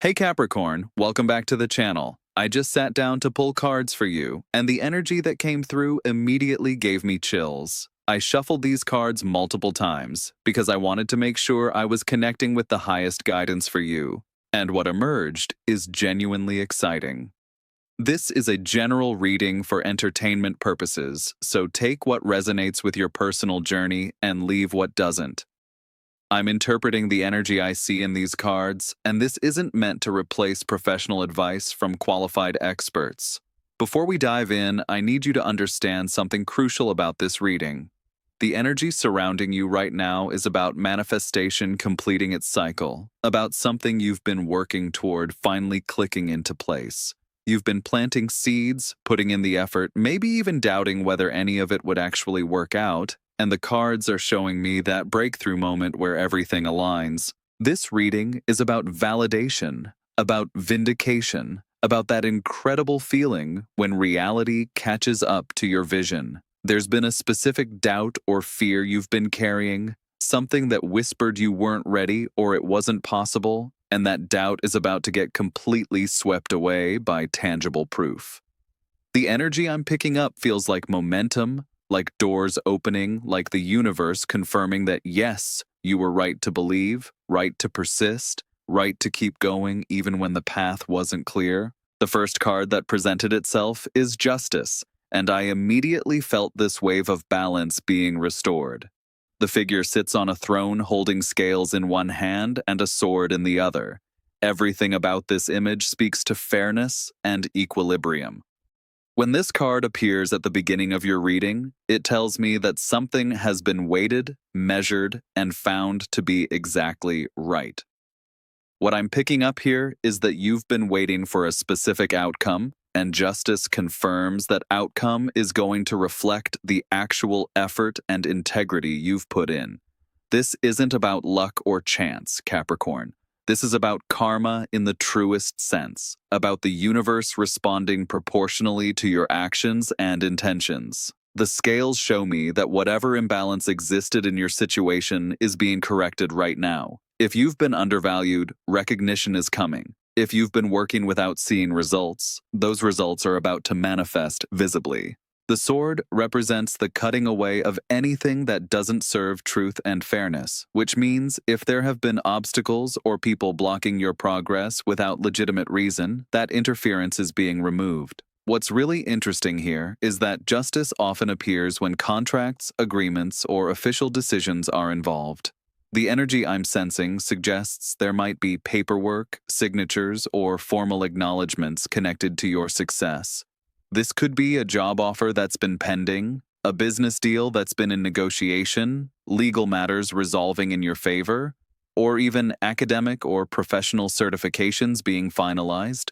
Hey Capricorn, welcome back to the channel. I just sat down to pull cards for you, and the energy that came through immediately gave me chills. I shuffled these cards multiple times because I wanted to make sure I was connecting with the highest guidance for you. And what emerged is genuinely exciting. This is a general reading for entertainment purposes, so take what resonates with your personal journey and leave what doesn't. I'm interpreting the energy I see in these cards, and this isn't meant to replace professional advice from qualified experts. Before we dive in, I need you to understand something crucial about this reading. The energy surrounding you right now is about manifestation completing its cycle, about something you've been working toward finally clicking into place. You've been planting seeds, putting in the effort, maybe even doubting whether any of it would actually work out, and the cards are showing me that breakthrough moment where everything aligns. This reading is about validation, about vindication, about that incredible feeling when reality catches up to your vision. There's been a specific doubt or fear you've been carrying, something that whispered you weren't ready or it wasn't possible, and that doubt is about to get completely swept away by tangible proof. The energy I'm picking up feels like momentum, like doors opening, like the universe confirming that yes, you were right to believe, right to persist, right to keep going even when the path wasn't clear. The first card that presented itself is Justice, and I immediately felt this wave of balance being restored. The figure sits on a throne holding scales in one hand and a sword in the other. Everything about this image speaks to fairness and equilibrium. When this card appears at the beginning of your reading, it tells me that something has been weighted, measured, and found to be exactly right. What I'm picking up here is that you've been waiting for a specific outcome, and Justice confirms that outcome is going to reflect the actual effort and integrity you've put in. This isn't about luck or chance, Capricorn. This is about karma in the truest sense, about the universe responding proportionally to your actions and intentions. The scales show me that whatever imbalance existed in your situation is being corrected right now. If you've been undervalued, recognition is coming. If you've been working without seeing results, those results are about to manifest visibly. The sword represents the cutting away of anything that doesn't serve truth and fairness, which means if there have been obstacles or people blocking your progress without legitimate reason, that interference is being removed. What's really interesting here is that justice often appears when contracts, agreements, or official decisions are involved. The energy I'm sensing suggests there might be paperwork, signatures, or formal acknowledgments connected to your success. This could be a job offer that's been pending, a business deal that's been in negotiation, legal matters resolving in your favor, or even academic or professional certifications being finalized.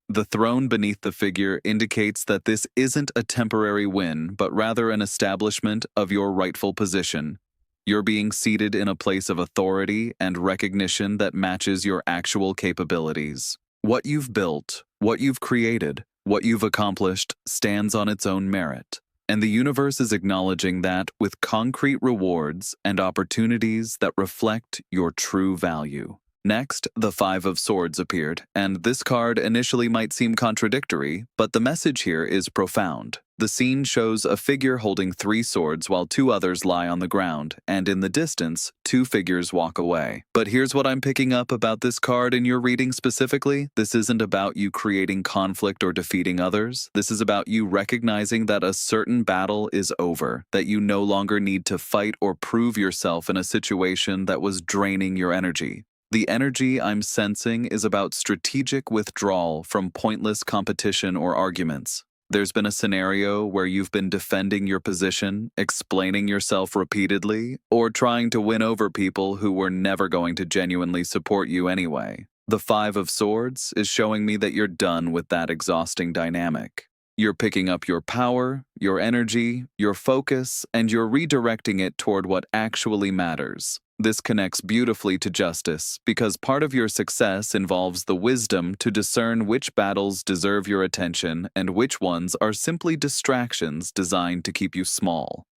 The throne beneath the figure indicates that this isn't a temporary win, but rather an establishment of your rightful position. You're being seated in a place of authority and recognition that matches your actual capabilities. What you've built, what you've created, what you've accomplished stands on its own merit, and the universe is acknowledging that with concrete rewards and opportunities that reflect your true value. Next, the Five of Swords appeared, and this card initially might seem contradictory, but the message here is profound. The scene shows a figure holding three swords while two others lie on the ground, and in the distance, two figures walk away. But here's what I'm picking up about this card in your reading specifically. This isn't about you creating conflict or defeating others. This is about you recognizing that a certain battle is over, that you no longer need to fight or prove yourself in a situation that was draining your energy. The energy I'm sensing is about strategic withdrawal from pointless competition or arguments. There's been a scenario where you've been defending your position, explaining yourself repeatedly, or trying to win over people who were never going to genuinely support you anyway. The Five of Swords is showing me that you're done with that exhausting dynamic. You're picking up your power, your energy, your focus, and you're redirecting it toward what actually matters. This connects beautifully to justice because part of your success involves the wisdom to discern which battles deserve your attention and which ones are simply distractions designed to keep you small.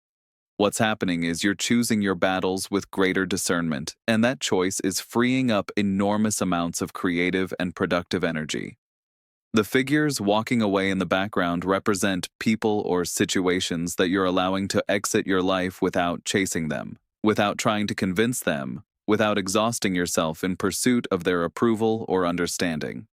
What's happening is you're choosing your battles with greater discernment, and that choice is freeing up enormous amounts of creative and productive energy. The figures walking away in the background represent people or situations that you're allowing to exit your life without chasing them, without trying to convince them, without exhausting yourself in pursuit of their approval or understanding.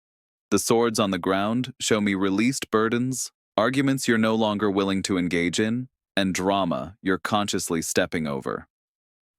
The swords on the ground show me released burdens, arguments you're no longer willing to engage in, and drama you're consciously stepping over.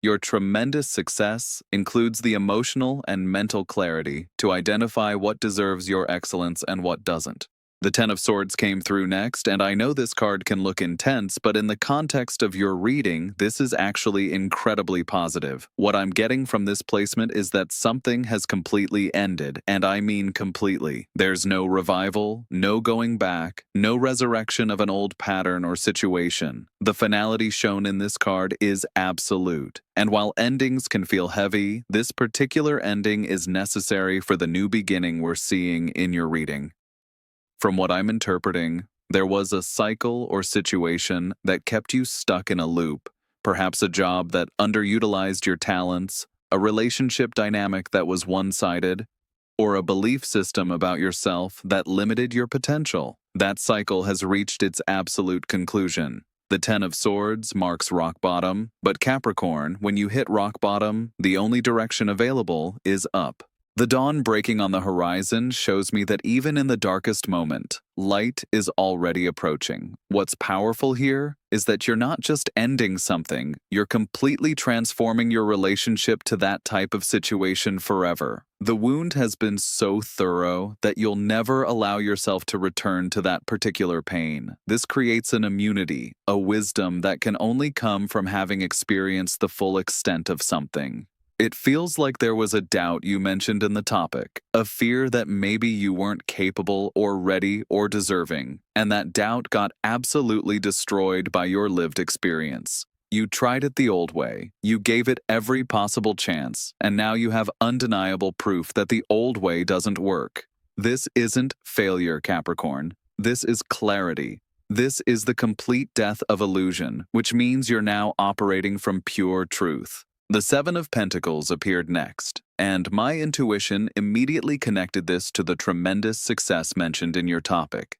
Your tremendous success includes the emotional and mental clarity to identify what deserves your excellence and what doesn't. The Ten of Swords came through next, and I know this card can look intense, but in the context of your reading, this is actually incredibly positive. What I'm getting from this placement is that something has completely ended, and I mean completely. There's no revival, no going back, no resurrection of an old pattern or situation. The finality shown in this card is absolute. And while endings can feel heavy, this particular ending is necessary for the new beginning we're seeing in your reading. From what I'm interpreting, there was a cycle or situation that kept you stuck in a loop, perhaps a job that underutilized your talents, a relationship dynamic that was one-sided, or a belief system about yourself that limited your potential. That cycle has reached its absolute conclusion. The Ten of Swords marks rock bottom, but Capricorn, when you hit rock bottom, the only direction available is up. The dawn breaking on the horizon shows me that even in the darkest moment, light is already approaching. What's powerful here is that you're not just ending something, you're completely transforming your relationship to that type of situation forever. The wound has been so thorough that you'll never allow yourself to return to that particular pain. This creates an immunity, a wisdom that can only come from having experienced the full extent of something. It feels like there was a doubt you mentioned in the topic, a fear that maybe you weren't capable or ready or deserving, and that doubt got absolutely destroyed by your lived experience. You tried it the old way, you gave it every possible chance, and now you have undeniable proof that the old way doesn't work. This isn't failure, Capricorn. This is clarity. This is the complete death of illusion, which means you're now operating from pure truth. The Seven of Pentacles appeared next, and my intuition immediately connected this to the tremendous success mentioned in your topic.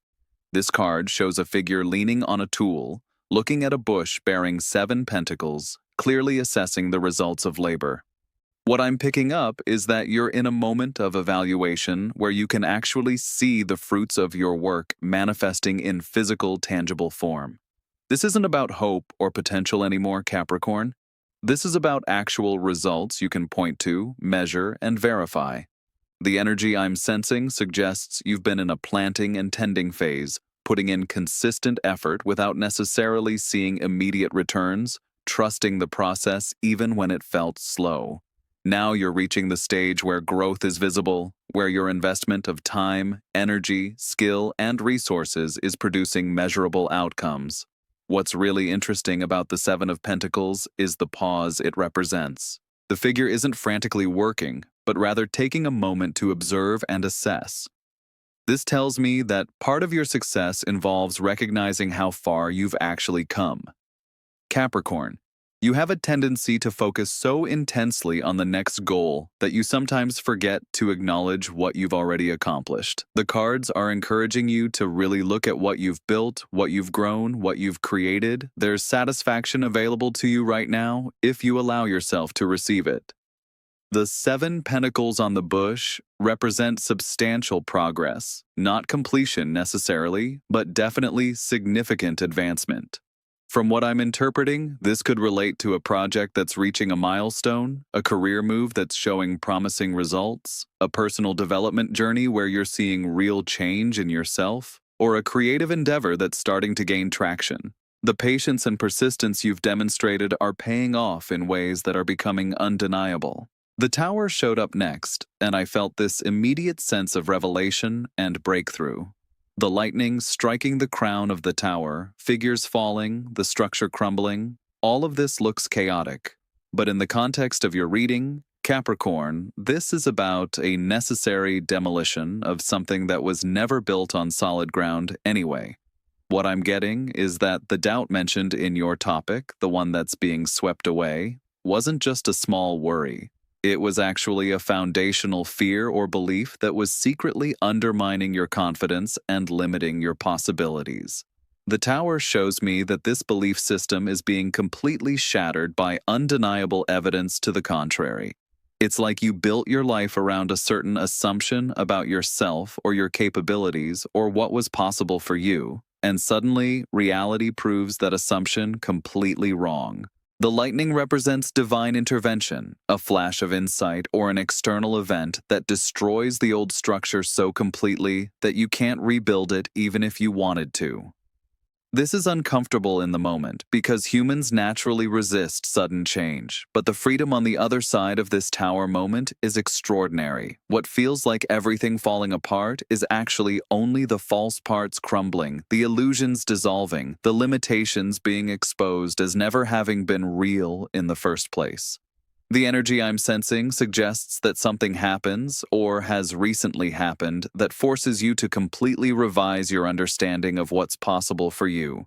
This card shows a figure leaning on a tool, looking at a bush bearing 7 pentacles, clearly assessing the results of labor. What I'm picking up is that you're in a moment of evaluation where you can actually see the fruits of your work manifesting in physical, tangible form. This isn't about hope or potential anymore, Capricorn. This is about actual results you can point to, measure, and verify. The energy I'm sensing suggests you've been in a planting and tending phase, putting in consistent effort without necessarily seeing immediate returns, trusting the process even when it felt slow. Now you're reaching the stage where growth is visible, where your investment of time, energy, skill, and resources is producing measurable outcomes. What's really interesting about the Seven of Pentacles is the pause it represents. The figure isn't frantically working, but rather taking a moment to observe and assess. This tells me that part of your success involves recognizing how far you've actually come. Capricorn, you have a tendency to focus so intensely on the next goal that you sometimes forget to acknowledge what you've already accomplished. The cards are encouraging you to really look at what you've built, what you've grown, what you've created. There's satisfaction available to you right now if you allow yourself to receive it. The 7 pentacles on the bush represent substantial progress, not completion necessarily, but definitely significant advancement. From what I'm interpreting, this could relate to a project that's reaching a milestone, a career move that's showing promising results, a personal development journey where you're seeing real change in yourself, or a creative endeavor that's starting to gain traction. The patience and persistence you've demonstrated are paying off in ways that are becoming undeniable. The Tower showed up next, and I felt this immediate sense of revelation and breakthrough. The lightning striking the crown of the tower, figures falling, the structure crumbling, all of this looks chaotic. But in the context of your reading, Capricorn, this is about a necessary demolition of something that was never built on solid ground anyway. What I'm getting is that the doubt mentioned in your topic, the one that's being swept away, wasn't just a small worry. It was actually a foundational fear or belief that was secretly undermining your confidence and limiting your possibilities. The tower shows me that this belief system is being completely shattered by undeniable evidence to the contrary. It's like you built your life around a certain assumption about yourself or your capabilities or what was possible for you, and suddenly reality proves that assumption completely wrong. The lightning represents divine intervention, a flash of insight or an external event that destroys the old structure so completely that you can't rebuild it even if you wanted to. This is uncomfortable in the moment because humans naturally resist sudden change, but the freedom on the other side of this tower moment is extraordinary. What feels like everything falling apart is actually only the false parts crumbling, the illusions dissolving, the limitations being exposed as never having been real in the first place. The energy I'm sensing suggests that something happens, or has recently happened, that forces you to completely revise your understanding of what's possible for you.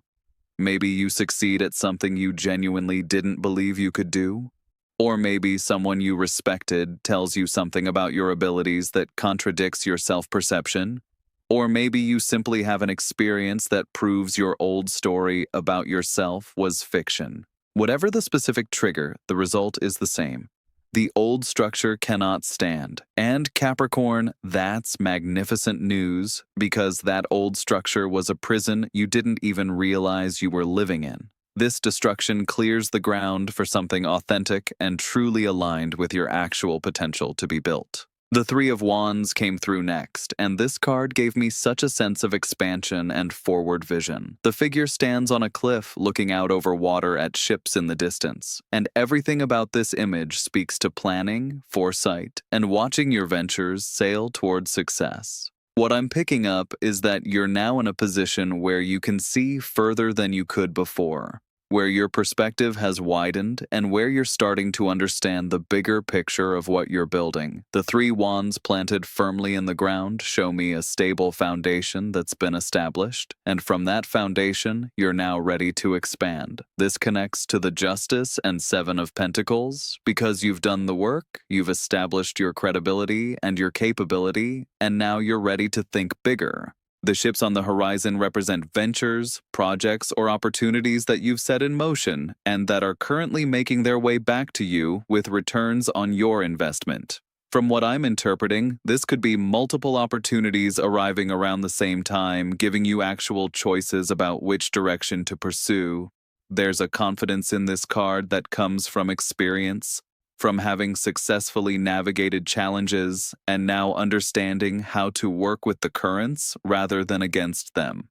Maybe you succeed at something you genuinely didn't believe you could do. Or maybe someone you respected tells you something about your abilities that contradicts your self-perception. Or maybe you simply have an experience that proves your old story about yourself was fiction. Whatever the specific trigger, the result is the same. The old structure cannot stand. And Capricorn, that's magnificent news, because that old structure was a prison you didn't even realize you were living in. This destruction clears the ground for something authentic and truly aligned with your actual potential to be built. The Three of Wands came through next, and this card gave me such a sense of expansion and forward vision. The figure stands on a cliff looking out over water at ships in the distance, and everything about this image speaks to planning, foresight, and watching your ventures sail towards success. What I'm picking up is that you're now in a position where you can see further than you could before, where your perspective has widened and where you're starting to understand the bigger picture of what you're building. The three wands planted firmly in the ground show me a stable foundation that's been established, and from that foundation, you're now ready to expand. This connects to the Justice and Seven of Pentacles, because you've done the work, you've established your credibility and your capability, and now you're ready to think bigger. The ships on the horizon represent ventures, projects, or opportunities that you've set in motion and that are currently making their way back to you with returns on your investment. From what I'm interpreting, this could be multiple opportunities arriving around the same time, giving you actual choices about which direction to pursue. There's a confidence in this card that comes from experience, from having successfully navigated challenges and now understanding how to work with the currents rather than against them.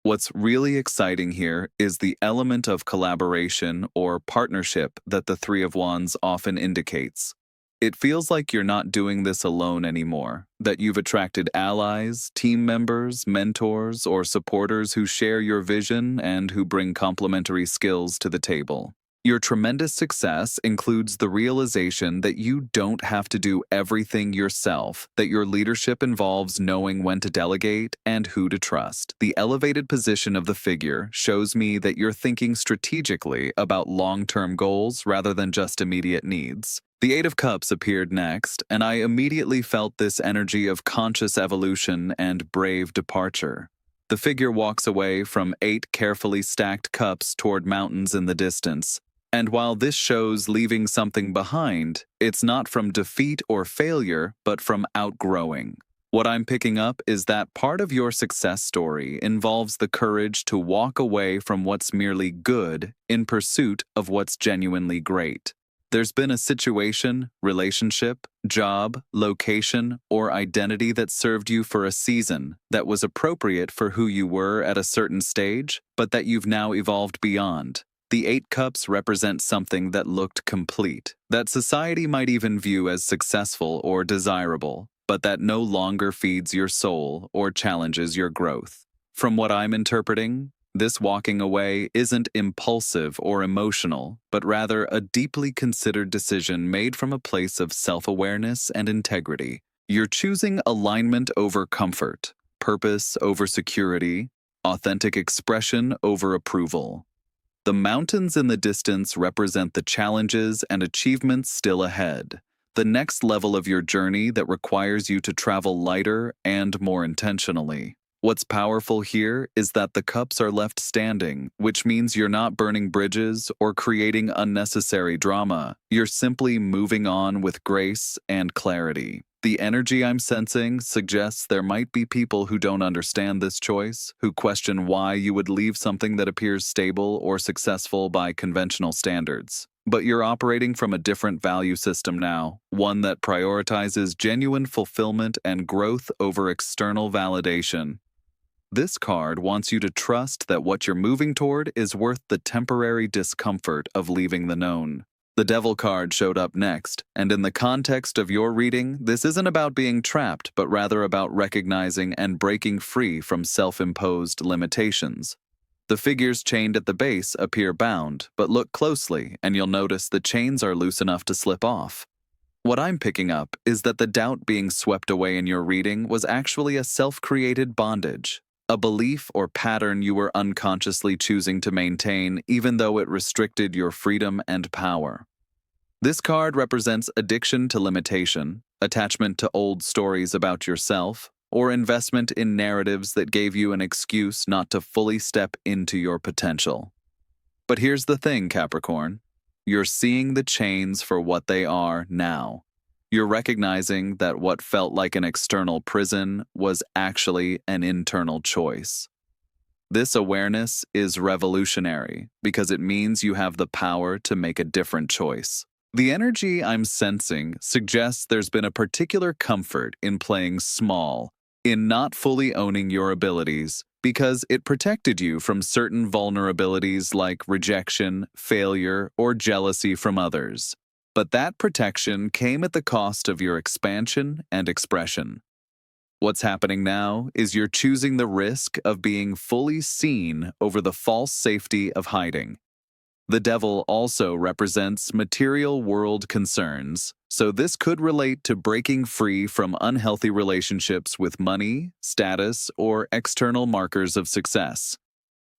What's really exciting here is the element of collaboration or partnership that the Three of Wands often indicates. It feels like you're not doing this alone anymore, that you've attracted allies, team members, mentors, or supporters who share your vision and who bring complementary skills to the table. Your tremendous success includes the realization that you don't have to do everything yourself, that your leadership involves knowing when to delegate and who to trust. The elevated position of the figure shows me that you're thinking strategically about long-term goals rather than just immediate needs. The Eight of Cups appeared next, and I immediately felt this energy of conscious evolution and brave departure. The figure walks away from 8 carefully stacked cups toward mountains in the distance. And while this shows leaving something behind, it's not from defeat or failure, but from outgrowing. What I'm picking up is that part of your success story involves the courage to walk away from what's merely good in pursuit of what's genuinely great. There's been a situation, relationship, job, location, or identity that served you for a season that was appropriate for who you were at a certain stage, but that you've now evolved beyond. The 8 cups represent something that looked complete, that society might even view as successful or desirable, but that no longer feeds your soul or challenges your growth. From what I'm interpreting, this walking away isn't impulsive or emotional, but rather a deeply considered decision made from a place of self-awareness and integrity. You're choosing alignment over comfort, purpose over security, authentic expression over approval. The mountains in the distance represent the challenges and achievements still ahead, the next level of your journey that requires you to travel lighter and more intentionally. What's powerful here is that the cups are left standing, which means you're not burning bridges or creating unnecessary drama. You're simply moving on with grace and clarity. The energy I'm sensing suggests there might be people who don't understand this choice, who question why you would leave something that appears stable or successful by conventional standards. But you're operating from a different value system now, one that prioritizes genuine fulfillment and growth over external validation. This card wants you to trust that what you're moving toward is worth the temporary discomfort of leaving the known. The Devil card showed up next, and in the context of your reading, this isn't about being trapped, but rather about recognizing and breaking free from self-imposed limitations. The figures chained at the base appear bound, but look closely and you'll notice the chains are loose enough to slip off. What I'm picking up is that the doubt being swept away in your reading was actually a self-created bondage. A belief or pattern you were unconsciously choosing to maintain even though it restricted your freedom and power. This card represents addiction to limitation, attachment to old stories about yourself, or investment in narratives that gave you an excuse not to fully step into your potential. But here's the thing, Capricorn. You're seeing the chains for what they are now. You're recognizing that what felt like an external prison was actually an internal choice. This awareness is revolutionary because it means you have the power to make a different choice. The energy I'm sensing suggests there's been a particular comfort in playing small, in not fully owning your abilities, because it protected you from certain vulnerabilities like rejection, failure, or jealousy from others. But that protection came at the cost of your expansion and expression. What's happening now is you're choosing the risk of being fully seen over the false safety of hiding. The Devil also represents material world concerns, so this could relate to breaking free from unhealthy relationships with money, status, or external markers of success.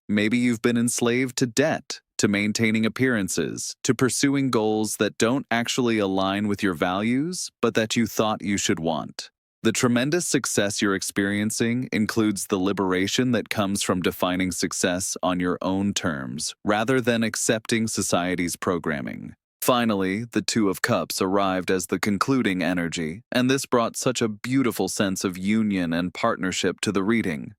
Maybe you've been enslaved to debt, to maintaining appearances, to pursuing goals that don't actually align with your values, but that you thought you should want. The tremendous success you're experiencing includes the liberation that comes from defining success on your own terms, rather than accepting society's programming. Finally, the Two of Cups arrived as the concluding energy, and this brought such a beautiful sense of union and partnership to the reading.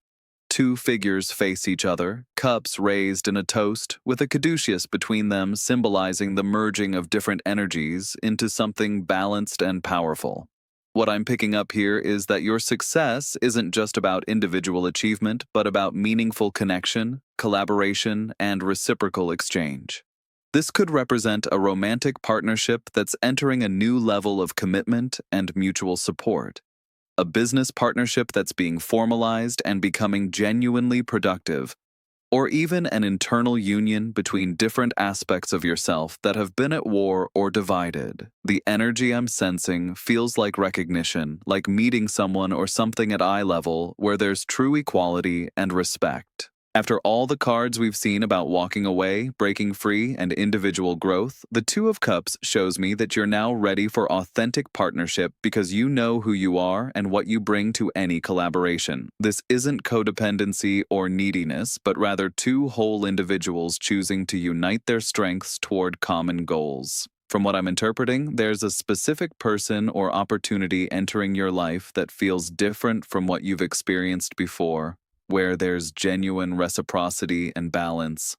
Two figures face each other, cups raised in a toast, with a caduceus between them symbolizing the merging of different energies into something balanced and powerful. What I'm picking up here is that your success isn't just about individual achievement, but about meaningful connection, collaboration, and reciprocal exchange. This could represent a romantic partnership that's entering a new level of commitment and mutual support. A business partnership that's being formalized and becoming genuinely productive, or even an internal union between different aspects of yourself that have been at war or divided. The energy I'm sensing feels like recognition, like meeting someone or something at eye level where there's true equality and respect. After all the cards we've seen about walking away, breaking free, and individual growth, the Two of Cups shows me that you're now ready for authentic partnership because you know who you are and what you bring to any collaboration. This isn't codependency or neediness, but rather two whole individuals choosing to unite their strengths toward common goals. From what I'm interpreting, there's a specific person or opportunity entering your life that feels different from what you've experienced before, where there's genuine reciprocity and balance.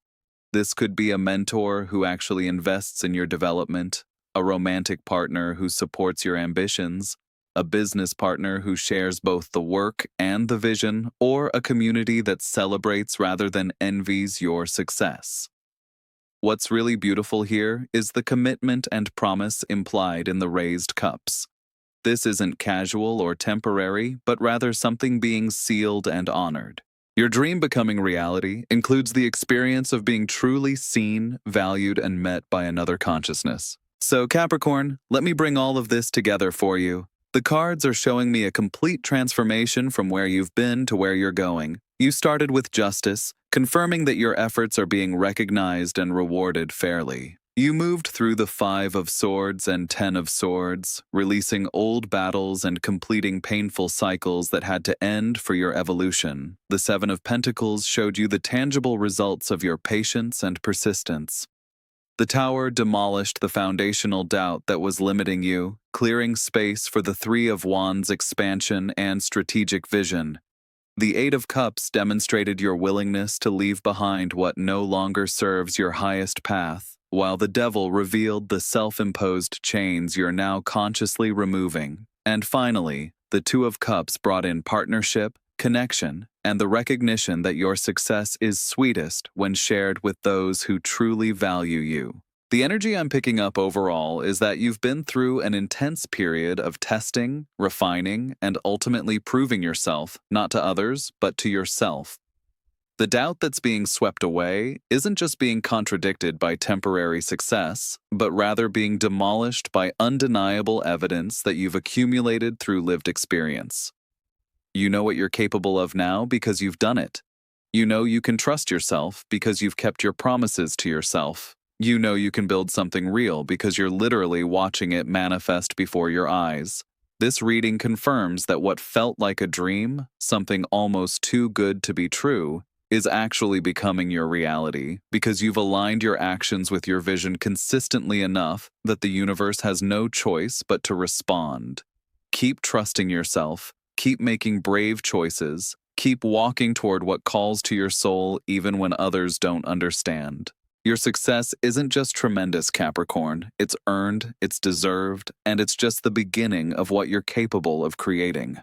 This could be a mentor who actually invests in your development, a romantic partner who supports your ambitions, a business partner who shares both the work and the vision, or a community that celebrates rather than envies your success. What's really beautiful here is the commitment and promise implied in the raised cups. This isn't casual or temporary, but rather something being sealed and honored. Your dream becoming reality includes the experience of being truly seen, valued, and met by another consciousness. So, Capricorn, let me bring all of this together for you. The cards are showing me a complete transformation from where you've been to where you're going. You started with justice, confirming that your efforts are being recognized and rewarded fairly. You moved through the Five of Swords and Ten of Swords, releasing old battles and completing painful cycles that had to end for your evolution. The Seven of Pentacles showed you the tangible results of your patience and persistence. The Tower demolished the foundational doubt that was limiting you, clearing space for the Three of Wands expansion and strategic vision. The Eight of Cups demonstrated your willingness to leave behind what no longer serves your highest path, while the Devil revealed the self-imposed chains you're now consciously removing. And finally, the Two of Cups brought in partnership, connection, and the recognition that your success is sweetest when shared with those who truly value you. The energy I'm picking up overall is that you've been through an intense period of testing, refining, and ultimately proving yourself, not to others, but to yourself. The doubt that's being swept away isn't just being contradicted by temporary success, but rather being demolished by undeniable evidence that you've accumulated through lived experience. You know what you're capable of now because you've done it. You know you can trust yourself because you've kept your promises to yourself. You know you can build something real because you're literally watching it manifest before your eyes. This reading confirms that what felt like a dream, something almost too good to be true, is actually becoming your reality because you've aligned your actions with your vision consistently enough that the universe has no choice but to respond. Keep trusting yourself, keep making brave choices, keep walking toward what calls to your soul even when others don't understand. Your success isn't just tremendous, Capricorn. It's earned, it's deserved, and it's just the beginning of what you're capable of creating.